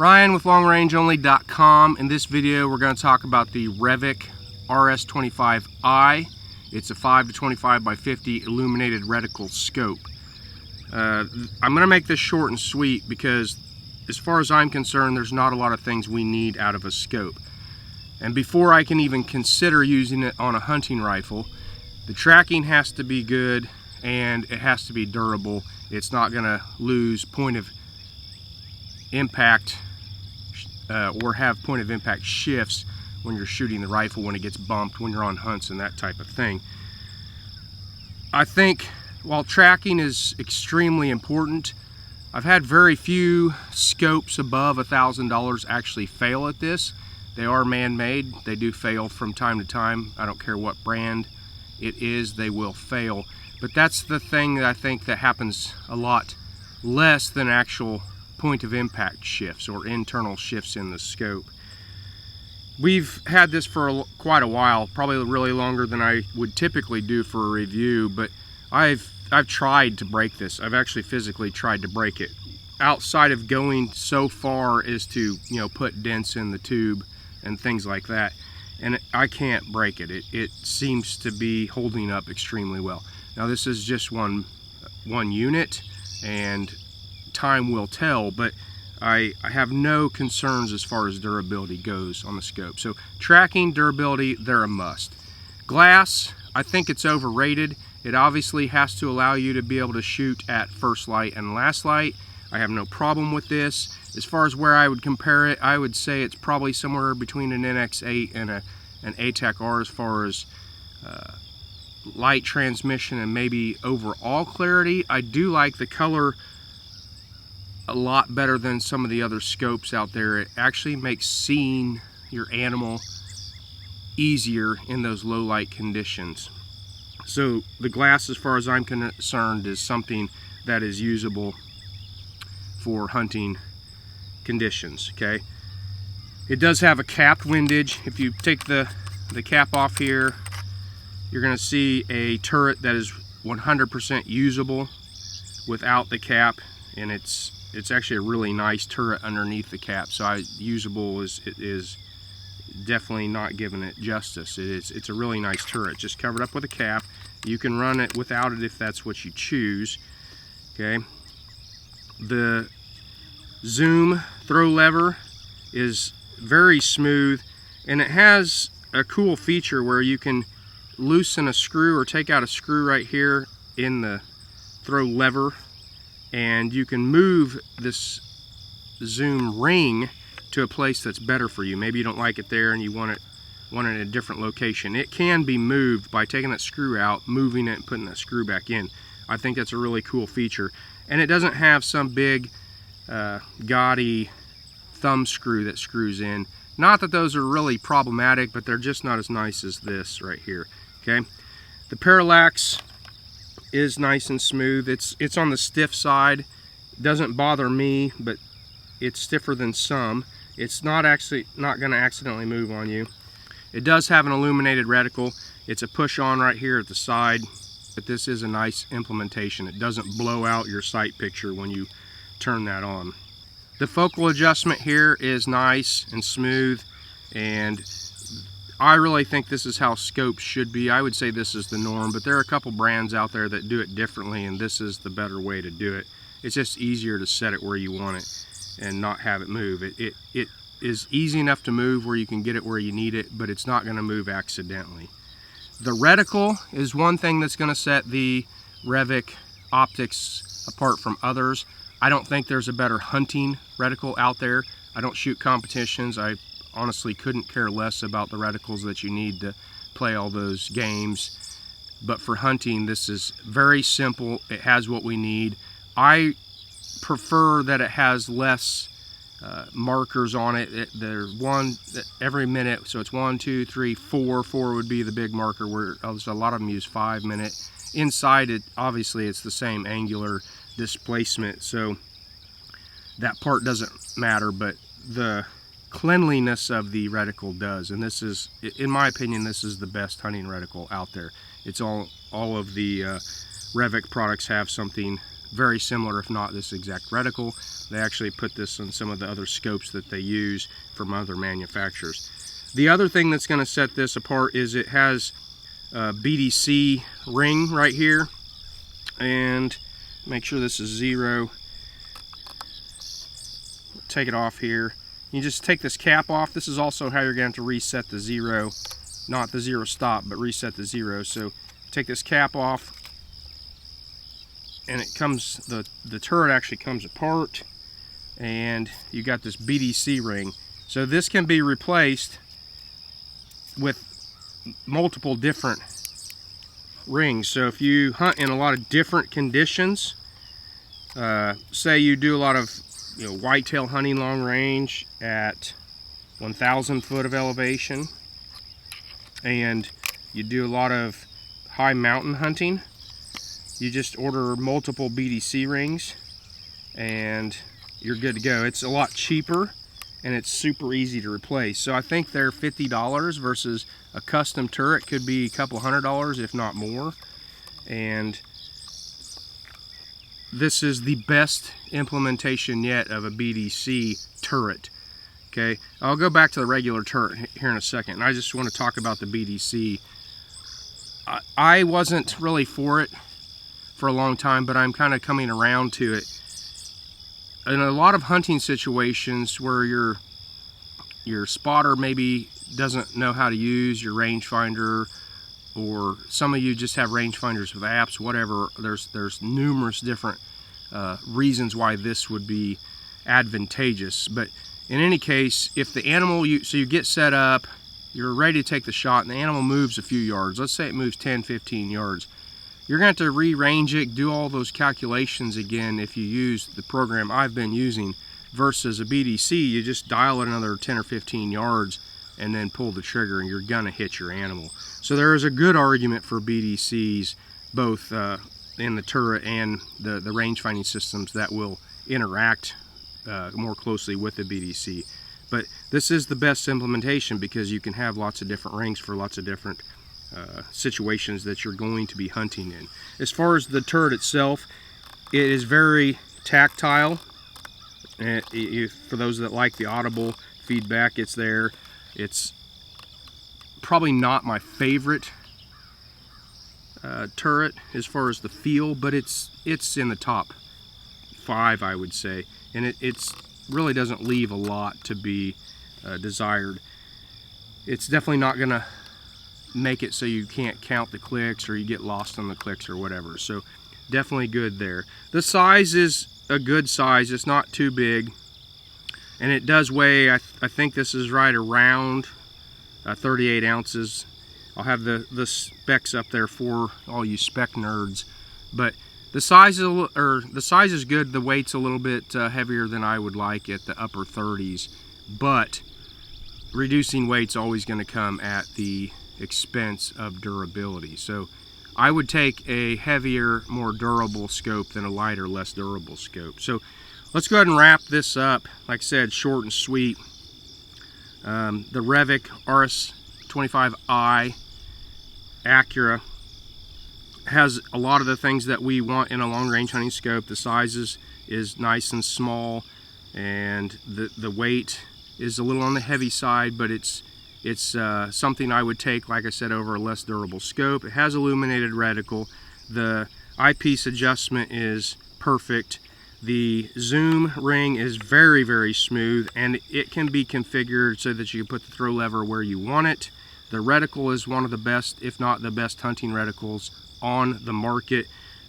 Ryan with LongRangeOnly.com. In this video we're going to talk about the Revic RS25i. It's a 5 to 25 by 50 illuminated reticle scope. I'm going to make this short and sweet because as far as I'm concerned there's not a lot of things we need out of a scope. And before I can even consider using it on a hunting rifle, the tracking has to be good and it has to be durable. It's not going to lose point of impact or have point of impact shifts when you're shooting the rifle, when it gets bumped, when you're on hunts and that type of thing. I think while tracking is extremely important, I've had very few scopes above $1,000 actually fail at this. They are man-made. They do fail from time to time. I don't care what brand it is, they will fail. But that's the thing that I think that happens a lot less than actual point of impact shifts or internal shifts in the scope. We've had this for quite a while, probably really longer than I would typically do for a review, but I've tried to break this. I've actually physically tried to break it. Outside of going so far as to, put dents in the tube and things like that, and I can't break it. It seems to be holding up extremely well. Now this is just one unit, and time will tell, but I have no concerns as far as durability goes on the scope. So tracking, durability, they're a must. Glass, I think it's overrated. It obviously has to allow you to be able to shoot at first light and last light. I have no problem with this. As far as where I would compare it, I would say it's probably somewhere between an NX8 and an ATAC-R as far as light transmission and maybe overall clarity. I do like the color a lot better than some of the other scopes out there. It actually makes seeing your animal easier in those low light conditions. So the glass, as far as I'm concerned, is something that is usable for hunting conditions. Okay, it does have a capped windage. If you take the cap off here, you're going to see a turret that is 100% usable without the cap, and it's actually a really nice turret underneath the cap. So usable is definitely not giving it justice. It's a really nice turret, just covered up with a cap. You can run it without it if that's what you choose. Okay, the zoom throw lever is very smooth, and it has a cool feature where you can loosen a screw or take out a screw right here in the throw lever, and you can move this zoom ring to a place that's better for you. Maybe you don't like it there and you want it in a different location. It can be moved by taking that screw out, moving it, and putting that screw back in. I think that's a really cool feature. And it doesn't have some big gaudy thumb screw that screws in. Not that those are really problematic, but they're just not as nice as this right here. Okay, the parallax is nice and smooth. It's on the stiff side. It doesn't bother me, but it's stiffer than some. It's not going to accidentally move on you. It does have an illuminated reticle. It's a push on right here at the side, but this is a nice implementation. It doesn't blow out your sight picture when you turn that on. The focal adjustment here is nice and smooth, and I really think this is how scopes should be. I would say this is the norm, but there are a couple brands out there that do it differently, and this is the better way to do it. It's just easier to set it where you want it and not have it move. It is easy enough to move where you can get it where you need it, but it's not going to move accidentally. The reticle is one thing that's going to set the Revic optics apart from others. I don't think there's a better hunting reticle out there. I don't shoot competitions. I honestly couldn't care less about the reticles that you need to play all those games. But for hunting, this is very simple. It has what we need. I prefer that it has less markers on it. There's one every minute, so it's 1, 2, 3, 4. 4 would be the big marker, where a lot of them use 5 minute. Inside it, obviously, it's the same angular displacement, so that part doesn't matter, but the cleanliness of the reticle does, and this is, in my opinion, this is the best hunting reticle out there. It's all of the Revic products have something very similar, if not this exact reticle. They actually put this on some of the other scopes that they use from other manufacturers. The other thing that's going to set this apart is it has a BDC ring right here, and make sure this is 0. Take it off here. You just take this cap off. This is also how you're going to reset the 0, not the 0 stop, but reset the 0. So take this cap off, and it comes, the turret actually comes apart, and you got this BDC ring. So this can be replaced with multiple different rings. So if you hunt in a lot of different conditions, say you do a lot of whitetail hunting long range at 1,000 foot of elevation, and you do a lot of high mountain hunting, you just order multiple BDC rings and you're good to go. It's a lot cheaper and it's super easy to replace. So I think they're $50 versus a custom turret could be a couple $100, if not more. And this is the best implementation yet of a BDC turret. Okay, I'll go back to the regular turret here in a second, and I just want to talk about the BDC. I wasn't really for it for a long time, but I'm kind of coming around to it. In a lot of hunting situations where your spotter maybe doesn't know how to use your rangefinder, or some of you just have rangefinders with apps, whatever, there's numerous different reasons why this would be advantageous. But in any case, if the animal, so you get set up, you're ready to take the shot, and the animal moves a few yards, let's say it moves 10-15 yards, you're going to have to rearrange it, do all those calculations again if you use the program I've been using, versus a BDC. You just dial it another 10 or 15 yards and then pull the trigger, and you're going to hit your animal. So there is a good argument for BDCs, both in the turret and the range finding systems that will interact more closely with the BDC. But this is the best implementation because you can have lots of different rings for lots of different situations that you're going to be hunting in. As far as the turret itself, it is very tactile. And for those that like the audible feedback, it's there. It's probably not my favorite turret as far as the feel, but it's in the top 5, I would say, and it's really doesn't leave a lot to be desired. It's definitely not gonna make it so you can't count the clicks or you get lost on the clicks or whatever, so definitely good there. The size is a good size. It's not too big, and it does weigh, I think this is right around 38 ounces. I'll have the specs up there for all you spec nerds, but the size is good. The weight's a little bit heavier than I would like at the upper 30s, but reducing weight's always going to come at the expense of durability. So I would take a heavier, more durable scope than a lighter, less durable scope. So let's go ahead and wrap this up. Like I said, short and sweet. The Revic RS25i Acura has a lot of the things that we want in a long range hunting scope. The sizes is nice and small, and the weight is a little on the heavy side, but it's something I would take, like I said, over a less durable scope. It has illuminated reticle. The eyepiece adjustment is perfect. The zoom ring is very, very smooth, and it can be configured so that you can put the throw lever where you want it. The reticle is one of the best, if not the best, hunting reticles on the market.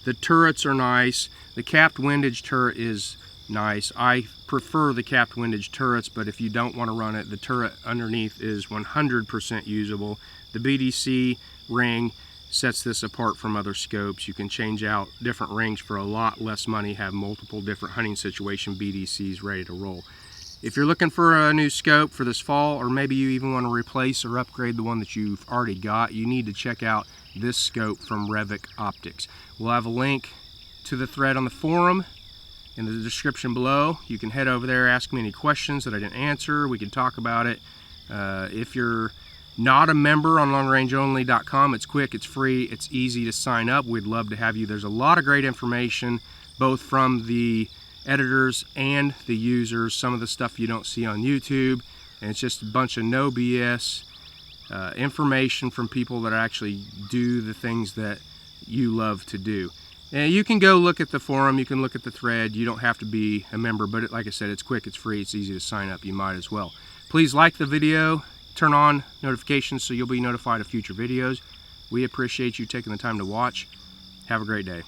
The turrets are nice. The capped windage turret is nice. I prefer the capped windage turrets, but if you don't want to run it, the turret underneath is 100% usable. The BDC ring sets this apart from other scopes. You can change out different rings for a lot less money, have multiple different hunting situation BDCs ready to roll. If you're looking for a new scope for this fall, or maybe you even want to replace or upgrade the one that you've already got, you need to check out this scope from Revic Optics. We'll have a link to the thread on the forum in the description below. You can head over there, ask me any questions that I didn't answer. We can talk about it. If you're not a member on longrangeonly.com, it's quick, it's free, it's easy to sign up. We'd love to have you. There's a lot of great information both from the editors and the users. Some of the stuff you don't see on YouTube, and it's just a bunch of no BS information from people that actually do the things that you love to do. And you can go look at the forum, you can look at the thread. You don't have to be a member, but like I said, it's quick, it's free, it's easy to sign up. You might as well. Please like the video, turn on notifications so you'll be notified of future videos. We appreciate you taking the time to watch. Have a great day.